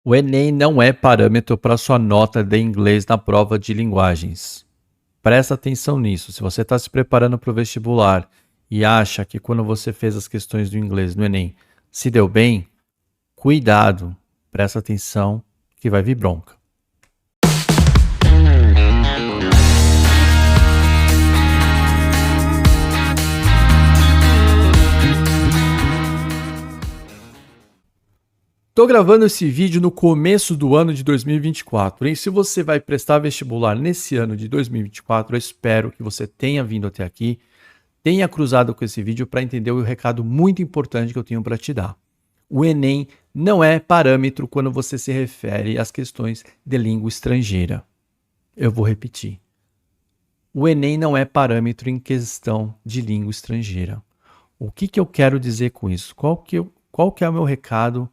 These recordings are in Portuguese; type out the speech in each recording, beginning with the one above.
O Enem não é parâmetro para sua nota de inglês na prova de linguagens. Presta atenção nisso. Se você está se preparando para o vestibular e acha que quando você fez as questões do inglês no Enem se deu bem, cuidado, presta atenção que vai vir bronca. Estou gravando esse vídeo no começo do ano de 2024, porém se você vai prestar vestibular nesse ano de 2024, eu espero que você tenha vindo até aqui, tenha cruzado com esse vídeo para entender o recado muito importante que eu tenho para te dar. O Enem não é parâmetro quando você se refere às questões de língua estrangeira. Eu vou repetir. O Enem não é parâmetro em questão de língua estrangeira. O que eu quero dizer com isso? Qual que é o meu recado?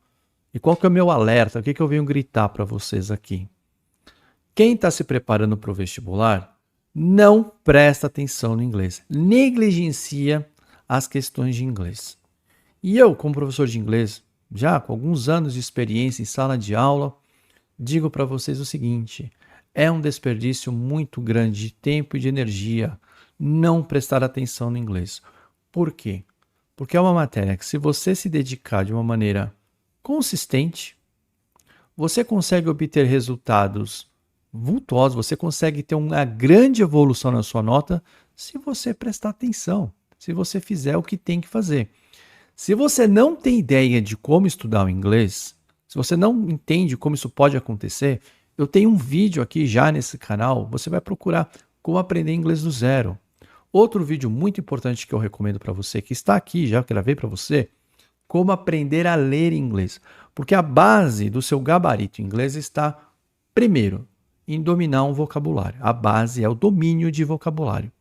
E qual que é o meu alerta? O que eu venho gritar para vocês aqui? Quem está se preparando para o vestibular não presta atenção no inglês. Negligencia as questões de inglês. E eu, como professor de inglês, já com alguns anos de experiência em sala de aula, digo para vocês o seguinte: é um desperdício muito grande de tempo e de energia não prestar atenção no inglês. Por quê? Porque é uma matéria que, se você se dedicar de uma maneira consistente, você consegue obter resultados vultuosos, você consegue ter uma grande evolução na sua nota se você prestar atenção, se você fizer o que tem que fazer. Se você não tem ideia de como estudar o inglês, se você não entende como isso pode acontecer, eu tenho um vídeo aqui já nesse canal, você vai procurar como aprender inglês do zero. Outro vídeo muito importante que eu recomendo para você, que está aqui, já gravei para você, como aprender a ler inglês. Porque a base do seu gabarito em inglês está, primeiro, em dominar um vocabulário. A base é o domínio de vocabulário.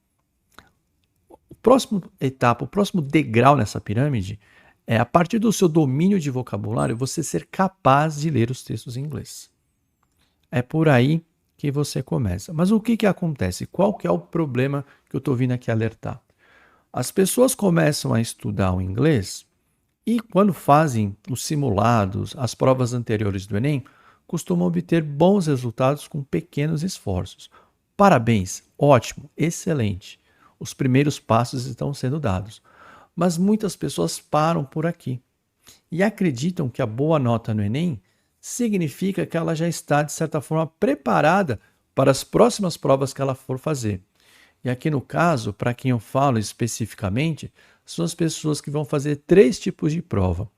O próximo etapa, o próximo degrau nessa pirâmide é, a partir do seu domínio de vocabulário, você ser capaz de ler os textos em inglês. É por aí que você começa. Mas o que acontece? Qual que é o problema que eu estou vindo aqui alertar? As pessoas começam a estudar o inglês e quando fazem os simulados, as provas anteriores do Enem, costumam obter bons resultados com pequenos esforços. Parabéns, ótimo, excelente. Os primeiros passos estão sendo dados. Mas muitas pessoas param por aqui e acreditam que a boa nota no Enem significa que ela já está, de certa forma, preparada para as próximas provas que ela for fazer. E aqui no caso, para quem eu falo especificamente, são as pessoas que vão fazer 3 tipos de prova.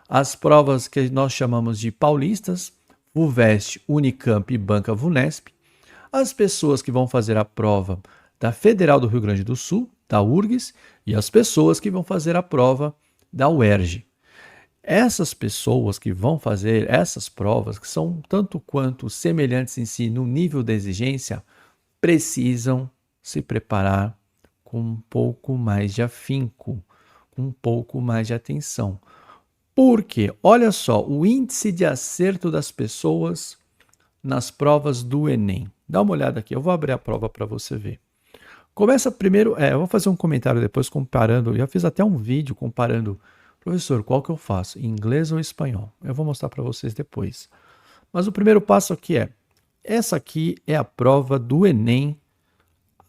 As provas que nós chamamos de paulistas, FUVEST, Unicamp e Banca Vunesp. As pessoas que vão fazer a prova da Federal do Rio Grande do Sul, da URGS, e as pessoas que vão fazer a prova da UERJ. Essas pessoas que vão fazer essas provas, que são tanto quanto semelhantes em si no nível da exigência, precisam se preparar com um pouco mais de afinco, com um pouco mais de atenção. Porque, olha só, o índice de acerto das pessoas nas provas do Enem. Dá uma olhada aqui, eu vou abrir a prova para você ver. Começa primeiro, eu vou fazer um comentário depois comparando, eu já fiz até um vídeo comparando, professor, qual que eu faço, inglês ou espanhol? Eu vou mostrar para vocês depois. Mas o primeiro passo aqui essa aqui é a prova do Enem,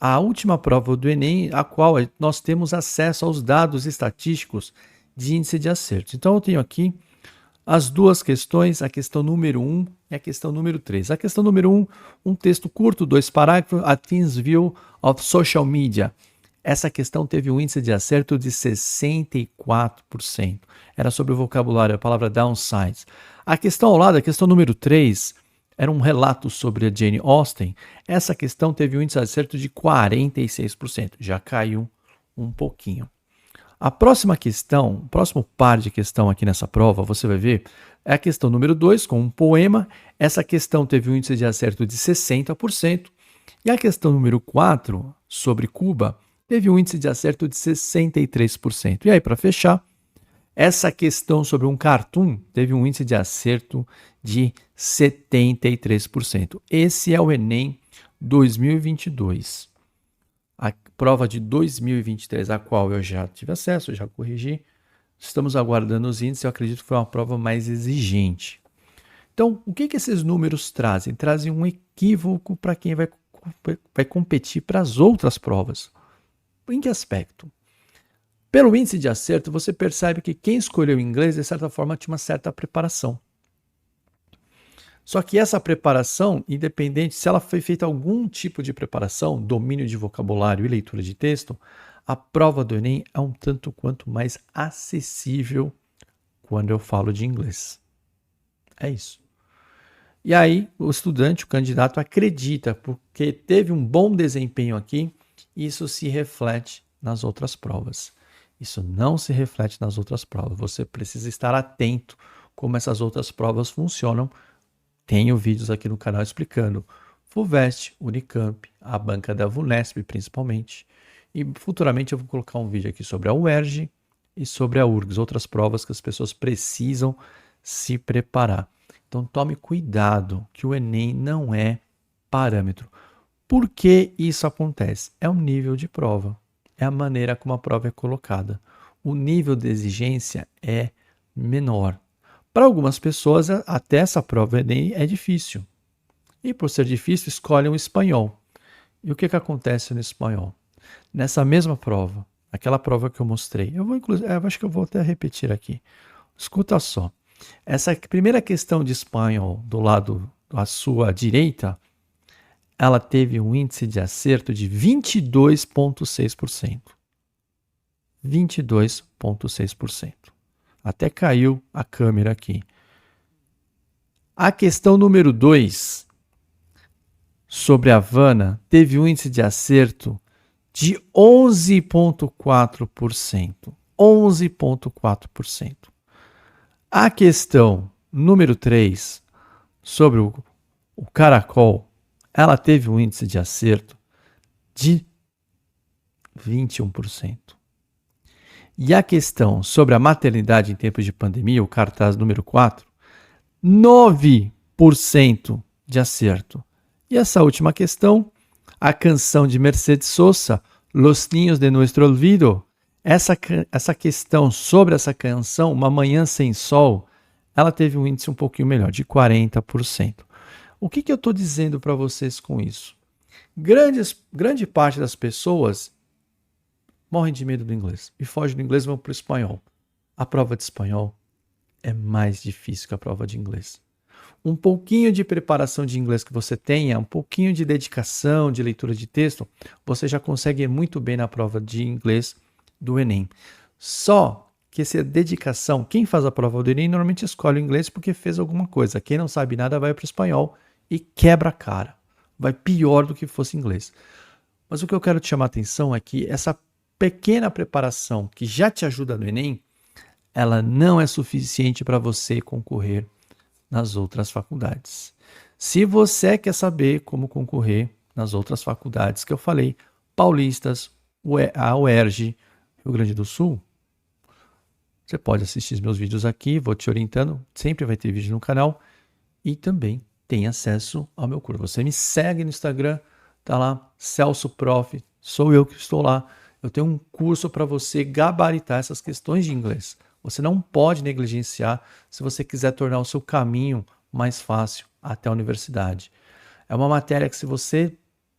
a última prova do Enem, a qual nós temos acesso aos dados estatísticos de índice de acertos. Então eu tenho aqui as duas questões, a questão número 1 e a questão número 3. A questão número 1, um texto curto, 2 parágrafos, a Teens View of Social Media. Essa questão teve um índice de acerto de 64%. Era sobre o vocabulário, a palavra downsides. A questão ao lado, a questão número 3, era um relato sobre a Jane Austen. Essa questão teve um índice de acerto de 46%. Já caiu um pouquinho. A próxima questão, o próximo par de questão aqui nessa prova, você vai ver, é a questão número 2, com um poema. Essa questão teve um índice de acerto de 60%. E a questão número 4, sobre Cuba, teve um índice de acerto de 63%. E aí, para fechar, essa questão sobre um cartoon teve um índice de acerto de 73%. Esse é o Enem 2022. A prova de 2023, a qual eu já tive acesso, eu já corrigi. Estamos aguardando os índices, eu acredito que foi uma prova mais exigente. Então, o que esses números trazem? Trazem um equívoco para quem vai competir para as outras provas. Em que aspecto? Pelo índice de acerto, você percebe que quem escolheu inglês, de certa forma, tinha uma certa preparação. Só que essa preparação, independente se ela foi feita algum tipo de preparação, domínio de vocabulário e leitura de texto, a prova do Enem é um tanto quanto mais acessível quando eu falo de inglês. É isso. E aí, o estudante, o candidato, acredita, porque teve um bom desempenho aqui, isso se reflete nas outras provas. Isso não se reflete nas outras provas. Você precisa estar atento como essas outras provas funcionam. Tenho vídeos aqui no canal explicando FUVEST, Unicamp, a banca da VUNESP principalmente. E futuramente eu vou colocar um vídeo aqui sobre a UERJ e sobre a URGS, outras provas que as pessoas precisam se preparar. Então tome cuidado que o Enem não é parâmetro. Por que isso acontece? É o nível de prova, é a maneira como a prova é colocada. O nível de exigência é menor. Para algumas pessoas, até essa prova Enem é difícil. E por ser difícil, escolhem o espanhol. E o que acontece no espanhol? Nessa mesma prova, aquela prova que eu mostrei, eu acho que eu vou até repetir aqui. Escuta só. Essa primeira questão de espanhol do lado à sua direita, ela teve um índice de acerto de 22,6%. 22,6%. Até caiu a câmera aqui. A questão número 2, sobre a Havana, teve um índice de acerto de 11,4%. 11,4%. A questão número 3, sobre o caracol, ela teve um índice de acerto de 21%. E a questão sobre a maternidade em tempos de pandemia, o cartaz número 4, 9% de acerto. E essa última questão, a canção de Mercedes Sosa, Los Niños de Nuestro Olvido, essa questão sobre essa canção, Uma Manhã Sem Sol, ela teve um índice um pouquinho melhor, de 40%. O que eu estou dizendo para vocês com isso? Grande parte das pessoas morrem de medo do inglês e fogem do inglês e vão para o espanhol. A prova de espanhol é mais difícil que a prova de inglês. Um pouquinho de preparação de inglês que você tenha, um pouquinho de dedicação, de leitura de texto, você já consegue ir muito bem na prova de inglês do Enem. Só que essa dedicação, quem faz a prova do Enem normalmente escolhe o inglês porque fez alguma coisa. Quem não sabe nada vai para o espanhol e quebra a cara. Vai pior do que fosse inglês. Mas o que eu quero te chamar a atenção é que essa pequena preparação que já te ajuda no Enem, ela não é suficiente para você concorrer nas outras faculdades. Se você quer saber como concorrer nas outras faculdades que eu falei, paulistas, a UERJ, Rio Grande do Sul, você pode assistir os meus vídeos aqui, vou te orientando, sempre vai ter vídeo no canal e também tem acesso ao meu curso. Você me segue no Instagram, tá lá, Celso Prof, sou eu que estou lá. Eu tenho um curso para você gabaritar essas questões de inglês. Você não pode negligenciar se você quiser tornar o seu caminho mais fácil até a universidade. É uma matéria que se você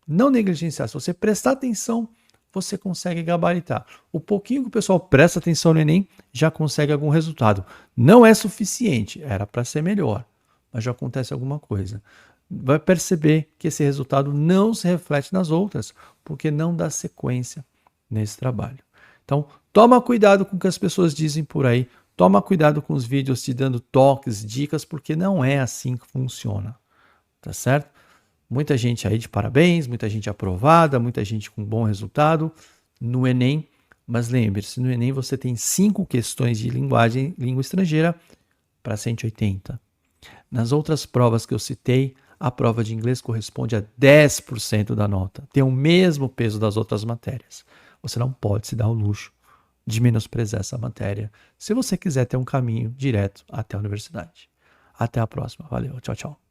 não negligenciar, se você prestar atenção, você consegue gabaritar. O pouquinho que o pessoal presta atenção no Enem já consegue algum resultado. Não é suficiente, era para ser melhor, mas já acontece alguma coisa. Vai perceber que esse resultado não se reflete nas outras, porque não dá sequência nesse trabalho. Então, toma cuidado com o que as pessoas dizem por aí, toma cuidado com os vídeos te dando toques, dicas, porque não é assim que funciona, tá certo? Muita gente aí de parabéns, muita gente aprovada, muita gente com bom resultado no Enem, mas lembre-se, no Enem você tem 5 questões de língua estrangeira para 180. Nas outras provas que eu citei, a prova de inglês corresponde a 10% da nota, tem o mesmo peso das outras matérias. Você não pode se dar o luxo de menosprezar essa matéria se você quiser ter um caminho direto até a universidade. Até a próxima. Valeu. Tchau, tchau.